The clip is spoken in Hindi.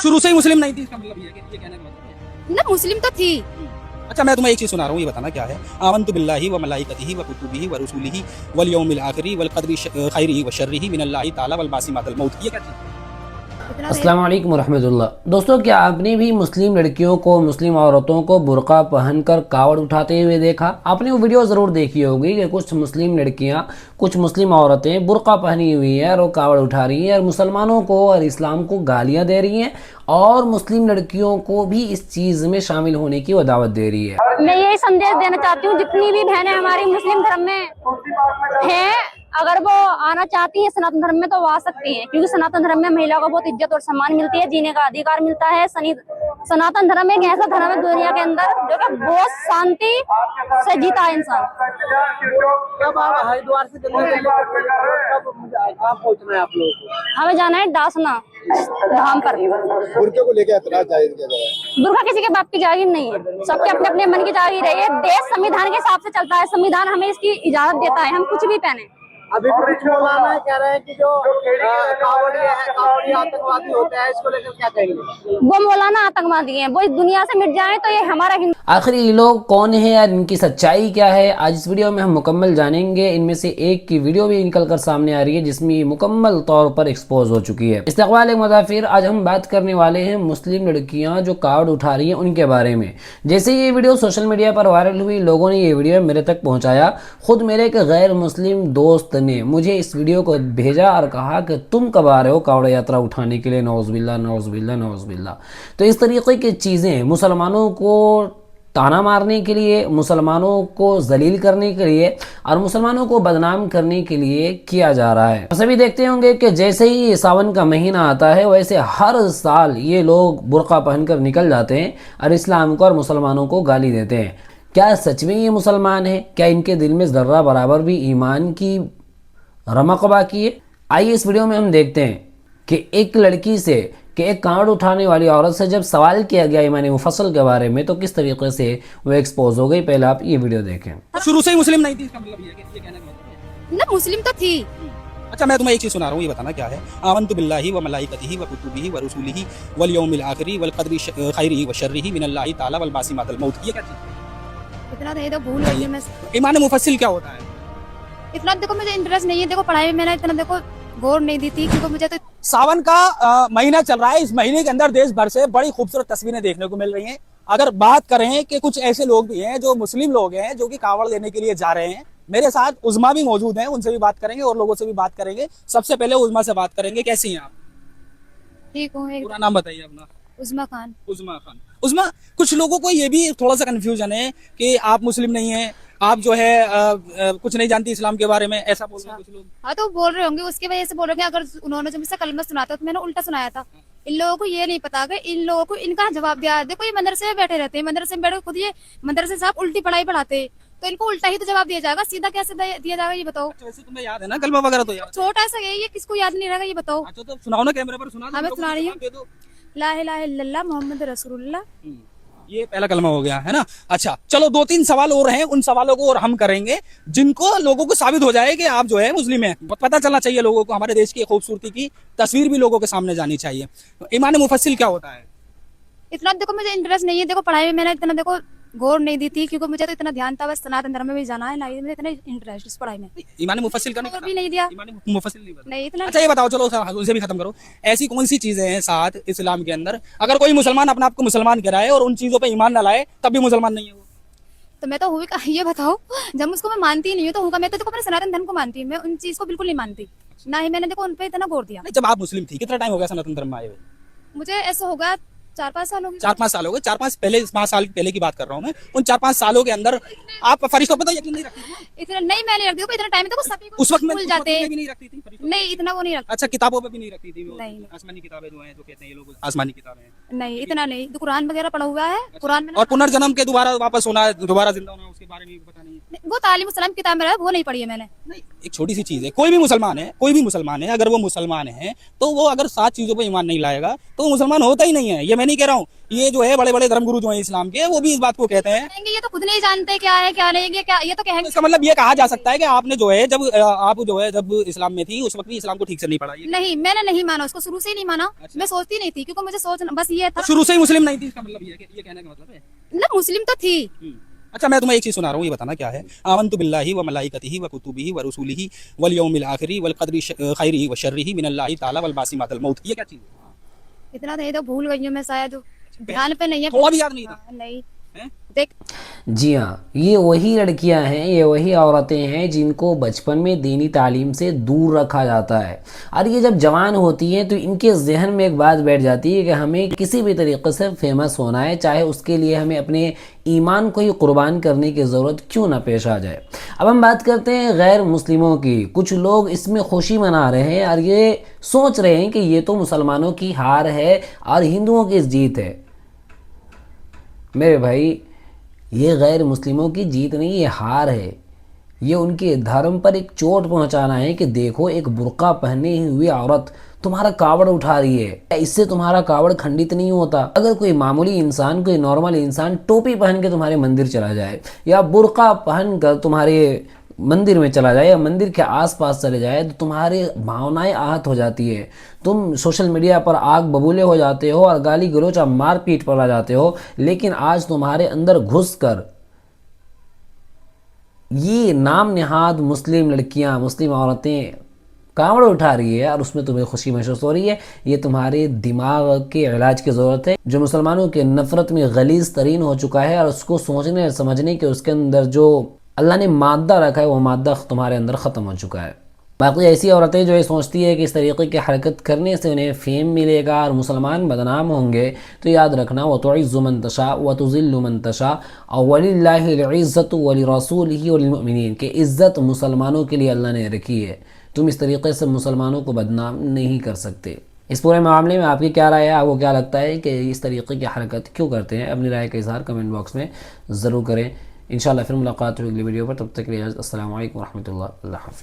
शुरू से ही मुस्लिम नहीं थी, इसका मतलब ये है कि ये कहने का मतलब है। ना मुस्लिम तो थी। अच्छा मैं तुम्हें एक चीज सुना रहा हूँ, ये बताना क्या है। आमन्तु बिल्लाहि व मलाइकतिहि व कुतुबिहि व रुसुलिहि वल यौमिल आखिरि वल क़द्रि खैरिहि व शर्रिहि मिनल्लाहि ताला वल बासी मातल मौत। ये क्या चीज? अस्सलाम वालेकुम रहमतुल्लाह। दोस्तों, क्या आपने भी मुस्लिम लड़कियों को, मुस्लिम औरतों को बुर्का पहनकर कावड़ उठाते हुए देखा? आपने वो वीडियो ज़रूर देखी होगी कि कुछ मुस्लिम लड़कियां, कुछ मुस्लिम औरतें बुर्का पहनी हुई हैं और वो कावड़ उठा रही हैं और मुसलमानों को और इस्लाम को गालियां दे रही हैं और मुस्लिम लड़कियों को भी इस चीज़ में शामिल होने की वो दावत दे रही है। मैं यही संदेश देना चाहती हूँ, जितनी भी बहनें हमारी मुस्लिम धर्म में हैं, अगर वो आना चाहती है सनातन धर्म में तो वो आ सकती हैं, क्योंकि सनातन धर्म में महिला को बहुत इज्जत और सम्मान मिलती है, जीने का अधिकार मिलता है। सनातन धर्म एक ऐसा धर्म है दुनिया के अंदर जो कि बहुत शांति से जीता है इंसान। कब आप हरिद्वार से कहाँ पहुँचना है आप लोगों को? हमें जाना है डासना धाम पर। बुर्के को लेकर ऐतराज जाहिर किया जा रहा है। बुर्का किसी के बाप की जागीर नहीं है, सबके अपने अपने मन की जागीर है। ये देश संविधान के हिसाब से चलता है, संविधान हमें इसकी इजाजत देता है, हम कुछ भी पहने। अभी कुछ मौलाना कह रहे हैं कि जो कावड़ी आतंकवादी होते हैं, इसको लेकर क्या कहेंगे? वो मौलाना आतंकवादी हैं, वो इस दुनिया से मिट जाए तो ये हमारा हिंदू। आखिर ये लोग कौन है और इनकी सच्चाई क्या है, आज इस वीडियो में हम मुकम्मल जानेंगे। इनमें से एक की वीडियो भी निकल कर सामने आ रही है जिसमें ये मुकम्मल तौर पर एक्सपोज हो चुकी है। इस्तक़बाल एक मुसाफिर, आज हम बात करने वाले हैं मुस्लिम लड़कियां जो कावड़ उठा रही हैं उनके बारे में। जैसे ये वीडियो सोशल मीडिया पर वायरल हुई, लोगों ने ये वीडियो मेरे तक पहुँचाया। खुद मेरे एक गैर मुस्लिम दोस्त ने मुझे इस वीडियो को भेजा और कहा कि तुम कब आ रहे हो कावड़ यात्रा उठाने के लिए, नौज़ुबिल्लाह नौज़ुबिल्लाह नौज़ुबिल्लाह। तो इस तरीके की चीज़ें मुसलमानों को ताना मारने के लिए, मुसलमानों को जलील करने के लिए और मुसलमानों को बदनाम करने के लिए किया जा रहा है। सभी देखते होंगे कि जैसे ही सावन का महीना आता है वैसे हर साल ये लोग बुर्का पहनकर निकल जाते हैं और इस्लाम को और मुसलमानों को गाली देते हैं। क्या सच में ये मुसलमान है? क्या इनके दिल में ज़र्रा बराबर भी ईमान की रमक बाकी है? आइए इस वीडियो में हम देखते हैं कि एक लड़की से, कि एक कावड़ उठाने वाली औरत से जब सवाल किया गया ईमान मुफस्सल के बारे में तो किस तरीके से वो एक्सपोज हो गई। पहले आप ये वीडियो देखें। शुरू से ही मुस्लिम नहीं थी, इसका मतलब ये है कि ये कहने का मतलब है। ना मुस्लिम तो थी। अच्छा मैं तुम्हें एक चीज सुना रहा हूँ, ये बताना क्या है। आमन्तु बिल्लाहि व मलाइकतिहि व कुतुबिहि व रुसुलिहि वल यौमिल आखिरि वल क़द्रि खैरिहि व शर्रिहि मिनल्लाहि ताला वल बासी मातल मौत। ये क्या चीज? इतना नहीं तो भूल गई मैं। ईमान मुफस्सिल क्या होता है? इतना देखो मुझे इंटरेस्ट नहीं है, देखो पढ़ाई में मैंने इतना देखो गौर नहीं दी थी, क्योंकि मुझे तो सावन का महीना चल रहा है। इस महीने के अंदर देश भर से बड़ी खूबसूरत तस्वीरें देखने को मिल रही हैं। अगर बात करें कि कुछ ऐसे लोग भी हैं जो मुस्लिम लोग हैं जो कि कावड़ लेने के लिए जा रहे हैं, मेरे साथ उज़मा भी मौजूद हैं, उनसे भी बात करेंगे और लोगों से भी बात करेंगे। सबसे पहले उज़मा से बात करेंगे। कैसी हैं आप? ठीक हूँ। पूरा नाम बताइए अपना। उज़मा खान। उज़मा खान। उज़मा, कुछ लोगों को ये भी थोड़ा सा कंफ्यूजन है कि आप मुस्लिम नहीं हैं, आप जो है कुछ नहीं जानती इस्लाम के बारे में, ऐसा बोल रहे हैं कुछ लोग। हाँ तो बोल रहे होंगे, उसकी वजह से बोल रहे होंगे। अगर उन्होंने जब मुझसे कलमा सुना था तो मैंने उल्टा सुनाया था। इन लोगों को ये नहीं पता कि इन लोगों को इनका जवाब दिया। देखो ये मदरसे में बैठे रहते हैं, मदरसे में बैठे खुद ये मदरसे साहब उल्टी पढ़ाई पढ़ाते, तो इनको उल्टा ही तो जवाब दिया जाएगा, सीधा कैसे दिया जाएगा ये बताओ। अच्छा, वैसे तुम्हें याद है ना कलमा वगैरह तो याद? छोटा सा ये किसको याद नहीं रहेगा ये बताओ। अच्छा तो सुनाओ ना, कैमरे पर सुना दो। हाँ मैं सुना रही हूँ। दे दो। ला इलाहा इल्लल्लाह मोहम्मद रसूलुल्लाह। ये पहला कलमा हो गया है ना। अच्छा चलो 2-3 सवाल और हैं, उन सवालों को और हम करेंगे जिनको लोगों को साबित हो जाए कि आप जो है मुस्लिम हैं। पता चलना चाहिए लोगों को, हमारे देश की खूबसूरती की तस्वीर भी लोगों के सामने जानी चाहिए। ईमान मुफस्सिल क्या होता है? इतना देखो मुझे इंटरेस्ट नहीं है, देखो पढ़ाई में मैंने इतना देखो गौर नहीं दी थी, क्योंकि मुझे तो इतना ध्यान था बस सनातन धर्म में भी जाना है, ना ही मुझे इतना इंटरेस्ट इस पढ़ाई में। ईमान मुफस्सिल का भी नहीं दिया। ईमान मुफस्सिल नहीं पता। नहीं इतना। अच्छा ये बताओ, चलो उसे भी खत्म करो। ऐसी कौन सी चीजें हैं साथ इस्लाम के अंदर, अगर कोई मुसलमान अपने आप को मुसलमान कराए और उन चीजों पे ईमान न लाए तब भी मुसलमान नहीं है वो? तो मैं तो हुई ये बताओ, जब उसको मैं मानती ही नहीं हूँ तो हूँ मैं तो देखो अपने सनातन धर्म को मानती हूँ, मैं उन चीज को बिल्कुल नहीं मानती, ना ही मैंने देखो उन पे इतना गौर दिया। जब आप मुस्लिम थी कितना टाइम हो गया सनातन धर्म में आए हुए? मुझे ऐसा हो गया 4-5 साल हो गए। 4-5 साल हो गए। 4-5 साल पहले की बात कर रहा हूँ मैं। उन 4-5 सालों के अंदर आप फरिश्तों पर तो यकीन नहीं रखती थी? इतना नहीं मैंने रख दिया, इतना टाइम तो सभी को उस वक्त में भूल जाते हैं। भी नहीं रखती थी फरिश्तों? नहीं इतना वो नहीं रखती। अच्छा किताबों पे भी नहीं रखती थी? नहीं। आसमानी किताबें जो हैं, जो कहते हैं ये लोग आसमानी किताबें हैं। नहीं इतना नहीं, तो कुरान वगैरह पढ़ा हुआ है कुरान में। और पुनर्जन्म के दोबारा वापस होना, दोबारा जिंदा होना, इसके बारे में पता नहीं है? वो तालीम इस्लाम किताब में है, वो नहीं पढ़ी है मैंने। नहीं, एक छोटी सी चीज है, कोई भी मुसलमान है, अगर वो मुसलमान है तो वो अगर 7 चीजों पे ईमान नहीं लाएगा तो वो मुसलमान होता ही नहीं है। ये मैं नहीं कह रहा हूँ, ये जो है बड़े बड़े धर्मगुरु जो है इस्लाम के, वो भी इस बात को कहते हैं। कहेंगे ये तो खुद नहीं जानते क्या है क्या नहीं, ये तो कहेंगे। इसका मतलब ये कहा जा सकता है कि आपने जो है जब इस्लाम में थी उस वक्त भी इस्लाम को ठीक से नहीं पढ़ा। नहीं, मैंने नहीं माना उसको, शुरू से ही नहीं माना। मैं सोचती नहीं थी, क्योंकि मुझे सोचना बस ये था। शुरू से ही मुस्लिम नहीं थी, इसका मतलब ये कहने का मतलब है? ना, मुस्लिम तो थी। अच्छा, मैं तुम्हें एक चीज सुना रहा हूँ, ये बताना क्या है। आमन्तु बिल्लाहि व मलाइकतिहि व कुतुबिहि व रुसुलिहि वल यौमिल आखिरि वल क़द्रि खैरिहि व शर्रिहि मिनल्लाहि तआला वल बासी मातल मौत। ये क्या चीज है? इतना तो ये तो भूल गई हूँ मैं, शायद ध्यान पे नहीं है। थोड़ा भी याद नहीं था? नहीं हैं? देख, जी हाँ, ये वही लड़कियां हैं, ये वही औरतें हैं जिनको बचपन में दीनी तालीम से दूर रखा जाता है। और ये जब जवान होती हैं तो इनके जहन में एक बात बैठ जाती है कि हमें किसी भी तरीके से फेमस होना है, चाहे उसके लिए हमें अपने ईमान को ही कुर्बान करने की ज़रूरत क्यों ना पेश आ जाए। अब हम बात करते हैं गैर मुस्लिमों की। कुछ लोग इसमें खुशी मना रहे हैं और ये सोच रहे हैं कि ये तो मुसलमानों की हार है और हिंदुओं की जीत है। मेरे भाई, ये गैर मुस्लिमों की जीत नहीं, ये हार है। ये उनके धर्म पर एक चोट पहुंचाना है कि देखो, एक बुर्का पहने हुई औरत तुम्हारा कावड़ उठा रही है, इससे तुम्हारा कावड़ खंडित नहीं होता। अगर कोई मामूली इंसान, कोई नॉर्मल इंसान टोपी पहन के तुम्हारे मंदिर चला जाए या बुर्का पहन कर तुम्हारे मंदिर में चला जाए या मंदिर के आसपास चले जाए तो तुम्हारी भावनाएं आहत हो जाती है। तुम सोशल मीडिया पर आग बबूले हो जाते हो और गाली गलौज और मारपीट पर आ जाते हो। लेकिन आज तुम्हारे अंदर घुसकर ये नाम निहाद मुस्लिम लड़कियां, मुस्लिम औरतें कांवड़ उठा रही है और उसमें तुम्हें खुशी महसूस हो रही है। ये तुम्हारे दिमाग के इलाज की ज़रूरत है, जो मुसलमानों के नफ़रत में गलीज़ तरीन हो चुका है। और उसको सोचने समझने के उसके अंदर जो अल्लाह ने मादा रखा है वो मादा तुम्हारे अंदर ख़त्म हो चुका है। बाकी ऐसी औरतें जो ये सोचती है कि इस तरीके की हरकत करने से उन्हें फेम मिलेगा और मुसलमान बदनाम होंगे, तो याद रखना, व तुइज़्ज़ु मन तशा व तुज़िल्लु मन तशा और वलिल्लाहिल इज़्ज़तु व लिरसूलिही व लिलमुमिनीन, कि इज़्ज़त मुसलमानों के लिए अल्लाह ने रखी है। तुम इस तरीके से मुसलमानों को बदनाम नहीं कर सकते। इस पूरे मामले में आपकी क्या राय है? आपको क्या लगता है कि इस तरीके की हरकत क्यों करते हैं? अपनी राय का इज़हार कमेंट बॉक्स में ज़रूर करें। इंशाल्लाह फिर मुलाकात होगी अगली वीडियो पर। तब तक के लिए अस्सलामु अलैकुम व रहमतुल्लाह। अल्लाह हाफ़िज़।